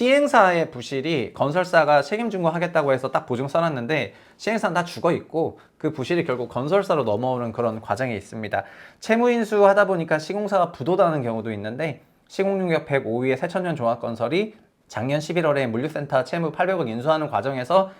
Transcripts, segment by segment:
시행사의 부실이 건설사가 책임 준공하겠다고 해서 딱 보증 써놨는데 시행사는 다 죽어 있고 그 부실이 결국 건설사로 넘어오는 그런 과정이 있습니다. 채무인수 하다 보니까 시공사가 부도나는 경우도 있는데 시공능력 105위의 새천년 종합건설이 작년 11월에 물류센터 채무 800억 인수하는 과정에서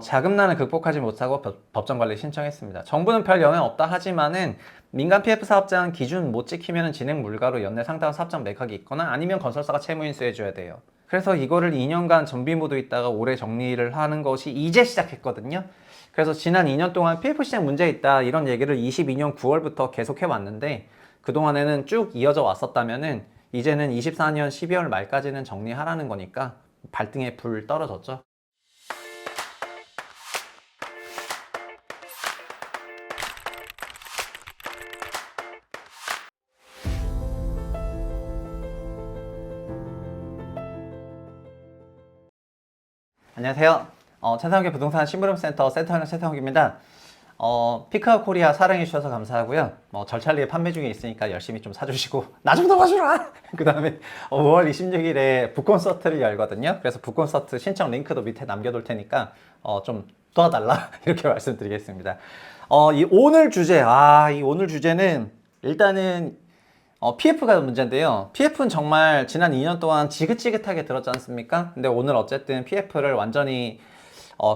자금난을 극복하지 못하고 법정관리 신청했습니다. 정부는 별 영향 없다 하지만은 민간 PF 사업장 기준 못 지키면 진행 물가로 연내 상당한 사업장 매각이 있거나 아니면 건설사가 채무 인수해줘야 돼요. 그래서 이거를 2년간 정비 모드 있다가 올해 정리를 하는 것이 이제 시작했거든요. 그래서 지난 2년 동안 PF 시장 문제 있다 이런 얘기를 22년 9월부터 계속 해왔는데 그동안에는 쭉 이어져 왔었다면은 이제는 24년 12월 말까지는 정리하라는 거니까 발등에 불 떨어졌죠. 안녕하세요. 최상욱의 부동산 심부름센터 센터장 최상욱입니다. 피크아웃 코리아 사랑해주셔서 감사하고요. 절찰리에 판매 중에 있으니까 열심히 좀 사주시고 나 좀 도와주라! 그 다음에 5월 26일에 북콘서트를 열거든요. 그래서 북콘서트 신청 링크도 밑에 남겨둘 테니까 좀 도와달라 이렇게 말씀드리겠습니다. 이 오늘 주제는 일단은 PF가 문제인데요. PF는 정말 지난 2년 동안 지긋지긋하게 들었지 않습니까? 근데 오늘 어쨌든 PF를 완전히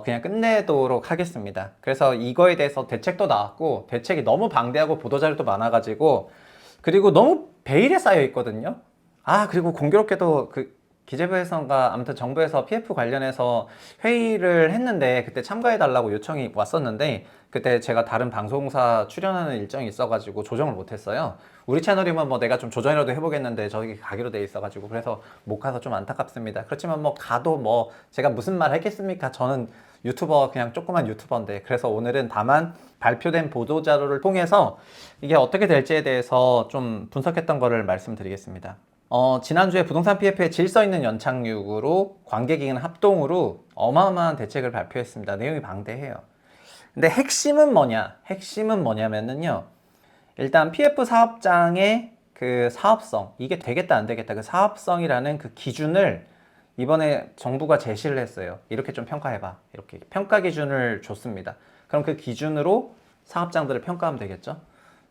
그냥 끝내도록 하겠습니다. 그래서 이거에 대해서 대책도 나왔고 대책이 너무 방대하고 보도자료도 많아가지고 그리고 너무 베일에 쌓여 있거든요. 그리고 공교롭게도 그 기재부에서인가 아무튼 정부에서 PF 관련해서 회의를 했는데 그때 참가해달라고 요청이 왔었는데 그때 제가 다른 방송사 출연하는 일정이 있어가지고 조정을 못했어요. 우리 채널이면 뭐 내가 좀 조정이라도 해보겠는데 저기 가기로 돼 있어가지고 그래서 못 가서 좀 안타깝습니다. 그렇지만 뭐 가도 뭐 제가 무슨 말 했겠습니까? 저는 유튜버 그냥 조그만 유튜버인데 그래서 오늘은 다만 발표된 보도자료를 통해서 이게 어떻게 될지에 대해서 좀 분석했던 거를 말씀드리겠습니다. 지난주에 부동산 PF의 질서 있는 연착륙으로 관계기관 합동으로 어마어마한 대책을 발표했습니다. 내용이 방대해요. 근데 핵심은 뭐냐면은요. 일단 PF 사업장의 그 사업성, 이게 되겠다 안 되겠다 그 사업성이라는 그 기준을 이번에 정부가 제시를 했어요. 이렇게 좀 평가해봐. 이렇게 평가 기준을 줬습니다. 그럼 그 기준으로 사업장들을 평가하면 되겠죠.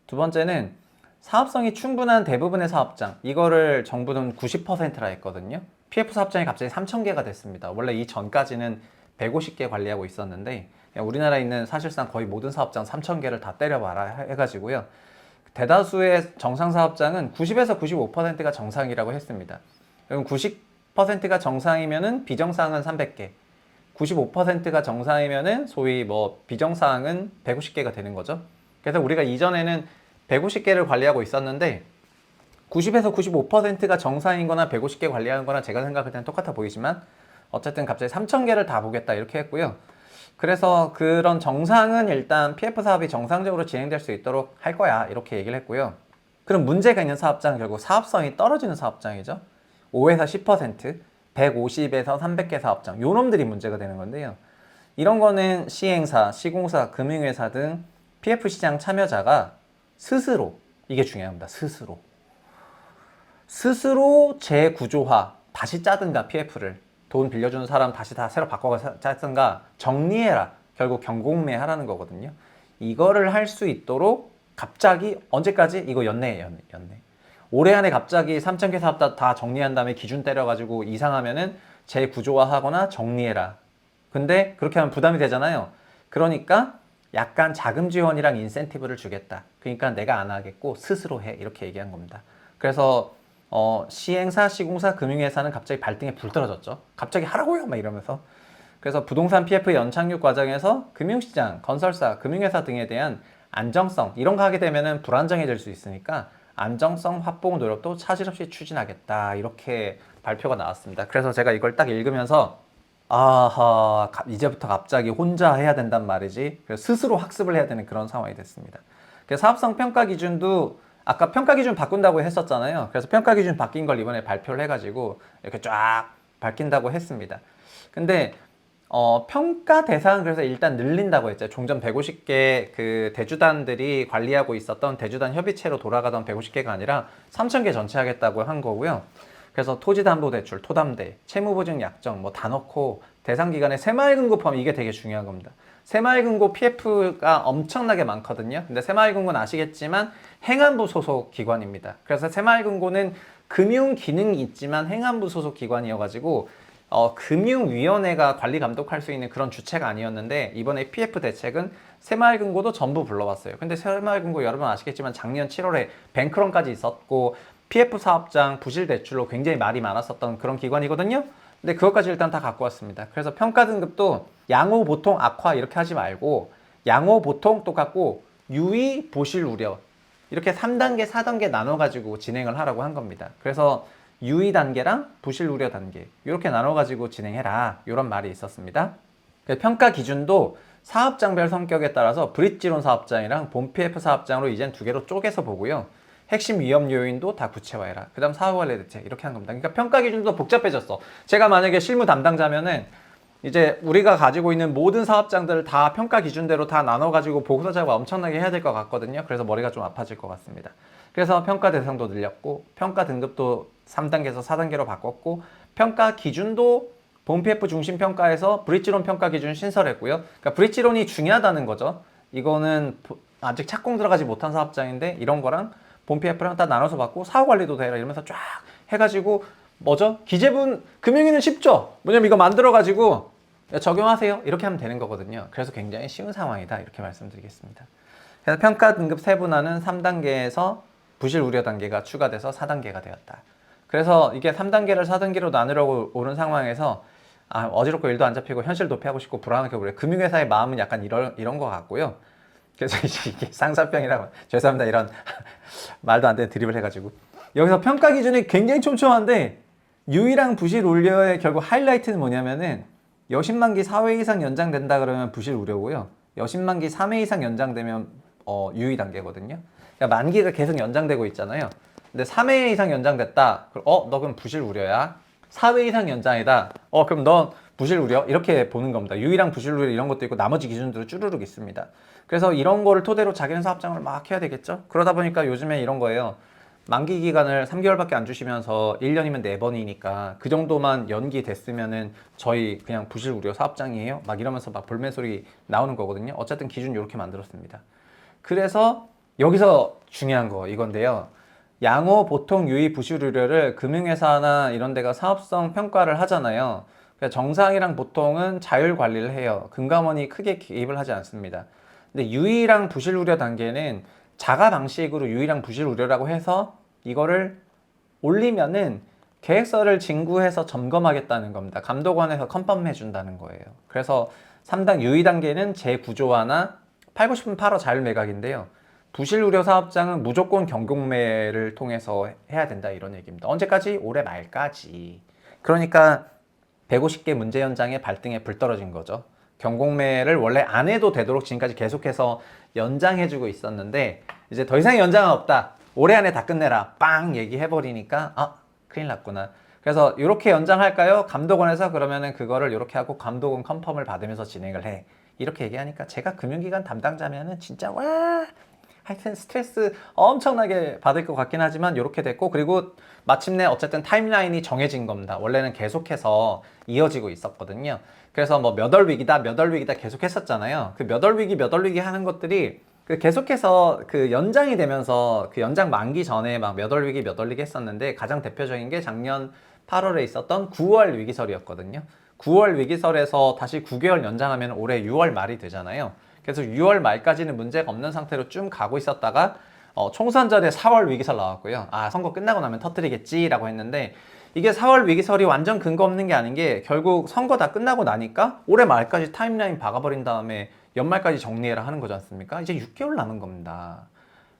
두 번째는 사업성이 충분한 대부분의 사업장, 이거를 정부는 90%라 했거든요. PF 사업장이 갑자기 3,000개가 됐습니다. 원래 이 전까지는 150개 관리하고 있었는데 우리나라에 있는 사실상 거의 모든 사업장 3,000개를 다 때려봐라 해가지고요. 대다수의 정상 사업장은 90에서 95%가 정상이라고 했습니다. 그럼 90%가 정상이면은 비정상은 300개, 95%가 정상이면은 소위 뭐 비정상은 150개가 되는 거죠. 그래서 우리가 이전에는 150개를 관리하고 있었는데 90에서 95%가 정상인 거나 150개 관리하는 거나 제가 생각할 때는 똑같아 보이지만 어쨌든 갑자기 3,000개를 다 보겠다 이렇게 했고요. 그래서 그런 정상은 일단 PF 사업이 정상적으로 진행될 수 있도록 할 거야 이렇게 얘기를 했고요. 그럼 문제가 있는 사업장은 결국 사업성이 떨어지는 사업장이죠. 5에서 10%, 150에서 300개 사업장 요놈들이 문제가 되는 건데요. 이런 거는 시행사, 시공사, 금융회사 등 PF 시장 참여자가 스스로, 이게 중요합니다. 스스로 재구조화, 다시 짜든가 PF를 돈 빌려주는 사람 다시 다 새로 바꿔서 짜든가 정리해라. 결국 경공매 하라는 거거든요. 이거를 할 수 있도록 갑자기 언제까지? 이거 연내에. 올해 안에 갑자기 3,000개 사업 다 정리한 다음에 기준 때려가지고 이상하면은 재구조화하거나 정리해라. 근데 그렇게 하면 부담이 되잖아요. 그러니까 약간 자금 지원이랑 인센티브를 주겠다. 그러니까 내가 안 하겠고 스스로 해. 이렇게 얘기한 겁니다. 그래서 시행사, 시공사, 금융회사는 갑자기 발등에 불 떨어졌죠. 갑자기 하라고요? 막 이러면서. 그래서 부동산 PF 연착륙 과정에서 금융시장, 건설사, 금융회사 등에 대한 안정성 이런 거 하게 되면은 불안정해질 수 있으니까 안정성 확보 노력도 차질 없이 추진하겠다. 이렇게 발표가 나왔습니다. 그래서 제가 이걸 딱 읽으면서 이제부터 갑자기 혼자 해야 된단 말이지. 그래서 스스로 학습을 해야 되는 그런 상황이 됐습니다. 그래서 사업성 평가 기준도 아까 평가 기준 바꾼다고 했었잖아요. 그래서 평가 기준 바뀐 걸 이번에 발표를 해가지고 이렇게 쫙 밝힌다고 했습니다. 근데 평가 대상은 그래서 일단 늘린다고 했죠. 종전 150개 그 대주단들이 관리하고 있었던 대주단 협의체로 돌아가던 150개가 아니라 3,000개 전체 하겠다고 한 거고요. 그래서 토지담보대출, 토담대, 채무보증 약정 뭐 다 넣고 대상기간에 새마을금고 포함 이게 되게 중요한 겁니다. 새마을금고 PF가 엄청나게 많거든요. 근데 새마을금고는 아시겠지만 행안부 소속 기관입니다. 그래서 새마을금고는 금융 기능이 있지만 행안부 소속 기관이어가지고 금융위원회가 관리 감독할 수 있는 그런 주체가 아니었는데 이번에 PF 대책은 새마을금고도 전부 불러봤어요. 근데 새마을금고 여러분 아시겠지만 작년 7월에 뱅크런까지 있었고 PF 사업장 부실 대출로 굉장히 말이 많았었던 그런 기관이거든요. 근데 그것까지 일단 다 갖고 왔습니다. 그래서 평가 등급도 양호, 보통, 악화 이렇게 하지 말고 양호, 보통 똑같고 유의, 보실, 우려 이렇게 3단계, 4단계 나눠가지고 진행을 하라고 한 겁니다. 그래서 유의 단계랑 부실 우려 단계 이렇게 나눠가지고 진행해라 이런 말이 있었습니다. 평가 기준도 사업장별 성격에 따라서 브릿지론 사업장이랑 본 PF 사업장으로 이젠 두 개로 쪼개서 보고요. 핵심 위험 요인도 다 구체화해라. 그 다음 사후관리 대책 이렇게 한 겁니다. 그러니까 평가 기준도 복잡해졌어. 제가 만약에 실무 담당자면은 이제 우리가 가지고 있는 모든 사업장들을 다 평가 기준대로 다 나눠가지고 보고서 작업 엄청나게 해야 될 것 같거든요. 그래서 머리가 좀 아파질 것 같습니다. 그래서 평가 대상도 늘렸고 평가 등급도 3단계에서 4단계로 바꿨고 평가 기준도 본 PF 중심 평가에서 브릿지론 평가 기준 신설했고요. 그러니까 브릿지론이 중요하다는 거죠. 이거는 아직 착공 들어가지 못한 사업장인데 이런 거랑 본 PF랑 다 나눠서 받고 사후관리도 되라 이러면서 쫙 해가지고 뭐죠? 기재분 금융위는 쉽죠? 뭐냐면 이거 만들어가지고 적용하세요 이렇게 하면 되는 거거든요. 그래서 굉장히 쉬운 상황이다 이렇게 말씀드리겠습니다. 그래서 평가 등급 세분화는 3단계에서 부실 우려 단계가 추가돼서 4단계가 되었다. 그래서 이게 3단계를 4단계로 나누려고 오는 상황에서 어지럽고 일도 안 잡히고 현실 도피하고 싶고 불안하게 그래. 금융회사의 마음은 약간 이런 것 같고요. 그래서 이게 쌍사병이라고 죄송합니다. 이런 말도 안 되는 드립을 해가지고 여기서 평가 기준이 굉장히 촘촘한데 유의랑 부실 우려의 결국 하이라이트는 뭐냐면은 여신만기 4회 이상 연장된다 그러면 부실 우려고요. 여신만기 3회 이상 연장되면 유의 단계거든요. 그러니까 만기가 계속 연장되고 있잖아요. 근데 3회 이상 연장됐다. 너 그럼 부실 우려야. 4회 이상 연장이다. 그럼 넌 부실 우려? 이렇게 보는 겁니다. 유의랑 부실 우려 이런 것도 있고 나머지 기준들은 쭈루룩 있습니다. 그래서 이런 거를 토대로 자기는 사업장을 막 해야 되겠죠. 그러다 보니까 요즘에 이런 거예요. 만기 기간을 3개월밖에 안 주시면서 1년이면 4번이니까 그 정도만 연기됐으면은 저희 그냥 부실 우려 사업장이에요. 막 이러면서 막 볼멘 소리 나오는 거거든요. 어쨌든 기준 이렇게 만들었습니다. 그래서 여기서 중요한 거 이건데요. 양호, 보통, 유의, 부실 우려를 금융회사나 이런 데가 사업성 평가를 하잖아요. 정상이랑 보통은 자율 관리를 해요. 금감원이 크게 개입을 하지 않습니다. 근데 유의랑 부실 우려 단계는 자가 방식으로 유의랑 부실 우려라고 해서 이거를 올리면은 계획서를 진구해서 점검하겠다는 겁니다. 감독원에서 컨펌해 준다는 거예요. 그래서 3단 유의 단계는 재구조화나 팔고 싶으면 팔어 자율 매각인데요. 부실 우려 사업장은 무조건 경공매를 통해서 해야 된다 이런 얘기입니다. 언제까지? 올해 말까지. 그러니까 150개 문제 현장에 발등에 불 떨어진 거죠. 경공매를 원래 안 해도 되도록 지금까지 계속해서 연장해주고 있었는데 이제 더 이상 연장은 없다. 올해 안에 다 끝내라. 빵 얘기해버리니까 큰일 났구나. 그래서 이렇게 연장할까요? 감독원에서 그러면은 그거를 이렇게 하고 감독원 컨펌을 받으면서 진행을 해. 이렇게 얘기하니까 제가 금융기관 담당자면은 진짜 하여튼 스트레스 엄청나게 받을 것 같긴 하지만 이렇게 됐고 그리고 마침내 어쨌든 타임라인이 정해진 겁니다. 원래는 계속해서 이어지고 있었거든요. 그래서 뭐 몇 월 위기다 계속 했었잖아요. 그 몇 월 위기 하는 것들이 계속해서 그 연장이 되면서 그 연장 만기 전에 막 몇 월 위기 했었는데 가장 대표적인 게 작년 8월에 있었던 9월 위기설이었거든요. 9월 위기설에서 다시 9개월 연장하면 올해 6월 말이 되잖아요. 그래서 6월 말까지는 문제가 없는 상태로 쭉 가고 있었다가 총선 전에 4월 위기설 나왔고요. 선거 끝나고 나면 터뜨리겠지라고 했는데 이게 4월 위기설이 완전 근거 없는 게 아닌 게 결국 선거 다 끝나고 나니까 올해 말까지 타임라인 박아버린 다음에 연말까지 정리해라 하는 거지 않습니까? 이제 6개월 남은 겁니다.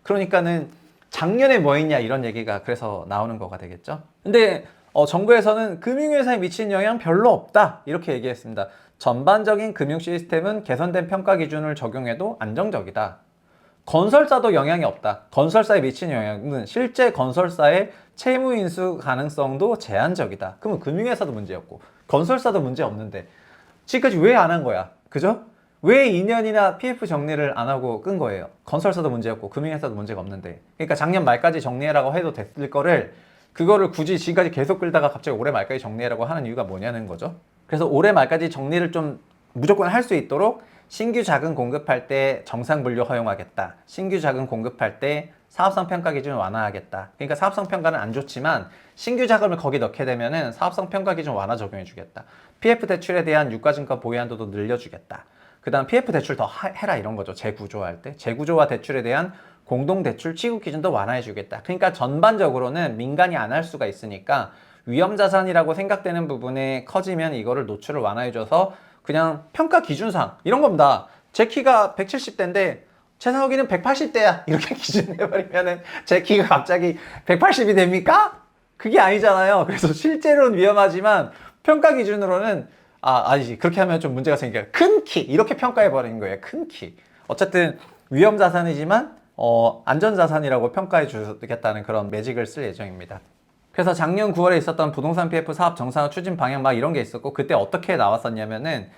그러니까는 작년에 뭐 했냐 이런 얘기가 그래서 나오는 거가 되겠죠. 근데 정부에서는 금융회사에 미치는 영향 별로 없다 이렇게 얘기했습니다. 전반적인 금융 시스템은 개선된 평가 기준을 적용해도 안정적이다. 건설사도 영향이 없다. 건설사에 미치는 영향은 실제 건설사의 채무 인수 가능성도 제한적이다. 그러면 금융회사도 문제였고 건설사도 문제 없는데 지금까지 왜 안 한 거야? 그죠? 왜 2년이나 PF 정리를 안 하고 끈 거예요? 건설사도 문제였고 금융회사도 문제가 없는데 그러니까 작년 말까지 정리해라고 해도 됐을 거를 그거를 굳이 지금까지 계속 끌다가 갑자기 올해 말까지 정리하라고 하는 이유가 뭐냐는 거죠. 그래서 올해 말까지 정리를 좀 무조건 할 수 있도록 신규 자금 공급할 때 정상 분류 허용하겠다. 신규 자금 공급할 때 사업성 평가 기준을 완화하겠다. 그러니까 사업성 평가는 안 좋지만 신규 자금을 거기 넣게 되면은 사업성 평가 기준 완화 적용해 주겠다. PF 대출에 대한 유가증권 보유 한도도 늘려주겠다. 그 다음 PF 대출 더 해라 이런 거죠. 재구조할 때. 재구조와 대출에 대한 공동대출 취급 기준도 완화해 주겠다. 그러니까 전반적으로는 민간이 안 할 수가 있으니까 위험자산이라고 생각되는 부분에 커지면 이거를 노출을 완화해 줘서 그냥 평가 기준상 이런 겁니다. 제 키가 170대인데 최상욱이는 180대야 이렇게 기준해버리면은 제 키가 갑자기 180이 됩니까? 그게 아니잖아요. 그래서 실제로는 위험하지만 평가 기준으로는 아니지. 그렇게 하면 좀 문제가 생겨요. 큰 키 이렇게 평가해버리는 거예요. 큰 키. 어쨌든 위험자산이지만 안전자산이라고 평가해 주겠다는 그런 매직을 쓸 예정입니다. 그래서 작년 9월에 있었던 부동산 PF 사업 정상화 추진 방향 막 이런 게 있었고 그때 어떻게 나왔었냐면은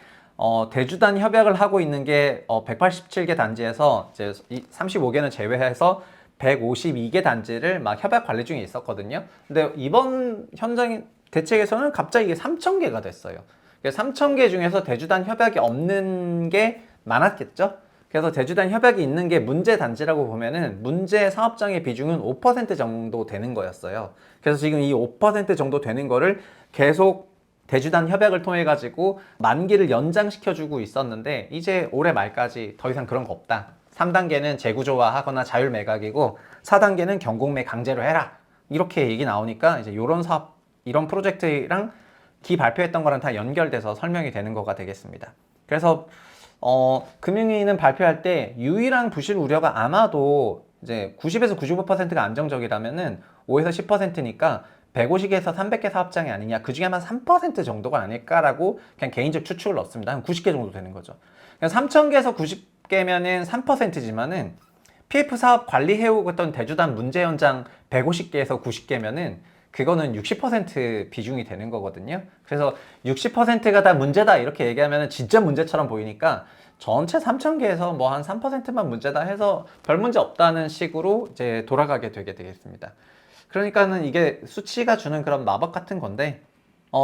대주단 협약을 하고 있는 게 187개 단지에서 이제 35개는 제외해서 152개 단지를 막 협약 관리 중에 있었거든요. 근데 이번 현장 대책에서는 갑자기 이게 3,000개가 됐어요. 3,000개 중에서 대주단 협약이 없는 게 많았겠죠? 그래서 대주단 협약이 있는 게 문제 단지라고 보면은 문제 사업장의 비중은 5% 정도 되는 거였어요. 그래서 지금 이 5% 정도 되는 거를 계속 대주단 협약을 통해 가지고 만기를 연장시켜주고 있었는데 이제 올해 말까지 더 이상 그런 거 없다. 3단계는 재구조화 하거나 자율 매각이고 4단계는 경공매 강제로 해라. 이렇게 얘기 나오니까 이제 이런 사업, 이런 프로젝트랑 기 발표했던 거랑 다 연결돼서 설명이 되는 거가 되겠습니다. 그래서 금융위는 발표할 때 유일한 부실 우려가 아마도 이제 90에서 95%가 안정적이라면은 5에서 10%니까 150개에서 300개 사업장이 아니냐. 그 중에 아마 3% 정도가 아닐까라고 그냥 개인적 추측을 넣습니다. 한 90개 정도 되는 거죠. 3,000개에서 90개면은 3%지만은 PF 사업 관리해오고 대주단 문제 현장 150개에서 90개면은 그거는 60% 비중이 되는 거거든요. 그래서 60%가 다 문제다 이렇게 얘기하면 진짜 문제처럼 보이니까 전체 3,000개에서 뭐 한 3%만 문제다 해서 별 문제 없다는 식으로 이제 돌아가게 되게 되겠습니다. 그러니까는 이게 수치가 주는 그런 마법 같은 건데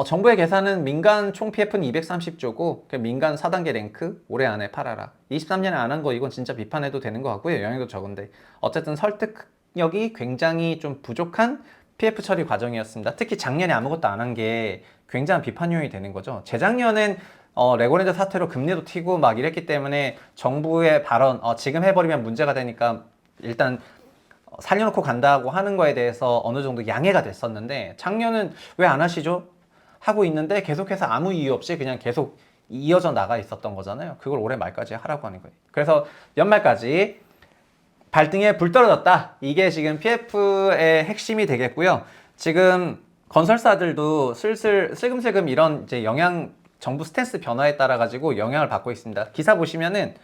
정부의 계산은 민간 총 PF는 230조고 민간 4단계 랭크 올해 안에 팔아라. 23년에 안 한 거 이건 진짜 비판해도 되는 것 같고요. 영향도 적은데 어쨌든 설득력이 굉장히 좀 부족한 PF 처리 과정이었습니다. 특히 작년에 아무것도 안 한 게 굉장한 비판 요인이 되는 거죠. 재작년엔 레고랜드 사태로 금리도 튀고 막 이랬기 때문에 정부의 발언 지금 해버리면 문제가 되니까 일단 살려놓고 간다고 하는 거에 대해서 어느 정도 양해가 됐었는데 작년은 왜 안 하시죠? 하고 있는데 계속해서 아무 이유 없이 그냥 계속 이어져 나가 있었던 거잖아요. 그걸 올해 말까지 하라고 하는 거예요. 그래서 연말까지 발등에 불 떨어졌다. 이게 지금 PF의 핵심이 되겠고요. 지금 건설사들도 슬금슬금 이런 이제 정부 스탠스 변화에 따라 가지고 영향을 받고 있습니다. 기사 보시면은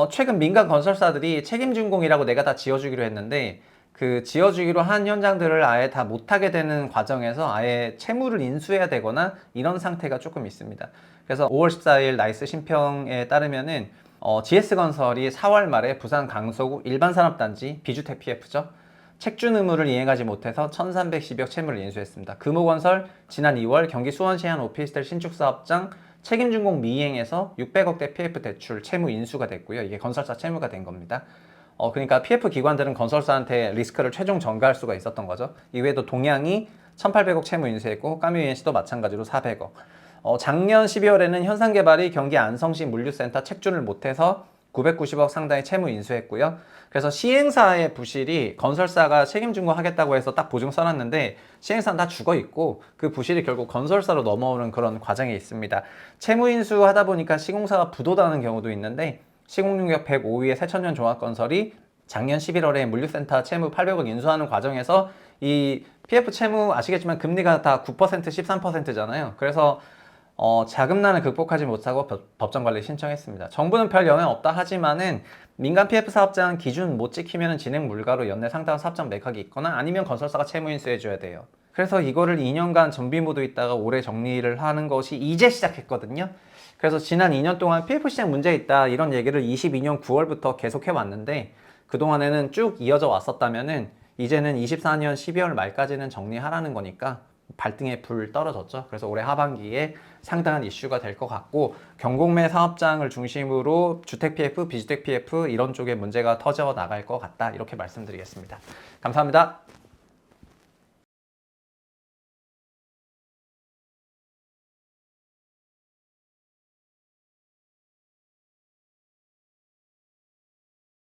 최근 민간 건설사들이 책임준공이라고 내가 다 지어주기로 했는데 그 지어주기로 한 현장들을 아예 다 못하게 되는 과정에서 아예 채무를 인수해야 되거나 이런 상태가 조금 있습니다. 그래서 5월 14일 나이스 심평에 따르면은 GS건설이 4월 말에 부산 강서구 일반산업단지 비주택 PF죠. 책준 의무를 이행하지 못해서 1,310억 채무를 인수했습니다. 금호건설 지난 2월 경기 수원시 한 오피스텔 신축 사업장 책임준공 미이행에서 600억대 PF 대출 채무 인수가 됐고요. 이게 건설사 채무가 된 겁니다. 그러니까 PF 기관들은 건설사한테 리스크를 최종 전가할 수가 있었던 거죠. 이외에도 동양이 1,800억 채무 인수했고 까뮤엔시도 마찬가지로 400억. 작년 12월에는 현상개발이 경기 안성시 물류센터 책준을 못해서 990억 상당의 채무 인수했고요. 그래서 시행사의 부실이 건설사가 책임준공하겠다고 해서 딱 보증 써놨는데 시행사는 다 죽어있고 그 부실이 결국 건설사로 넘어오는 그런 과정이 있습니다. 채무 인수하다 보니까 시공사가 부도나는 경우도 있는데 시공능력 105위의 새천년 종합건설이 작년 11월에 물류센터 채무 800억 인수하는 과정에서 이 PF 채무 아시겠지만 금리가 다 9%, 13%잖아요. 그래서 자금난을 극복하지 못하고 법정관리 신청했습니다. 정부는 별 영향 없다 하지만은 민간 PF 사업장 기준 못 지키면 진행 물가로 연내 상당한 사업장 매각이 있거나 아니면 건설사가 채무 인수해줘야 돼요. 그래서 이거를 2년간 정비 모드 있다가 올해 정리를 하는 것이 이제 시작했거든요. 그래서 지난 2년 동안 PF 시장 문제 있다 이런 얘기를 22년 9월부터 계속 해왔는데 그동안에는 쭉 이어져 왔었다면은 이제는 24년 12월 말까지는 정리하라는 거니까 발등에 불 떨어졌죠. 그래서 올해 하반기에 상당한 이슈가 될 것 같고, 경공매 사업장을 중심으로 주택 PF, 비주택 PF 이런 쪽에 문제가 터져 나갈 것 같다. 이렇게 말씀드리겠습니다. 감사합니다.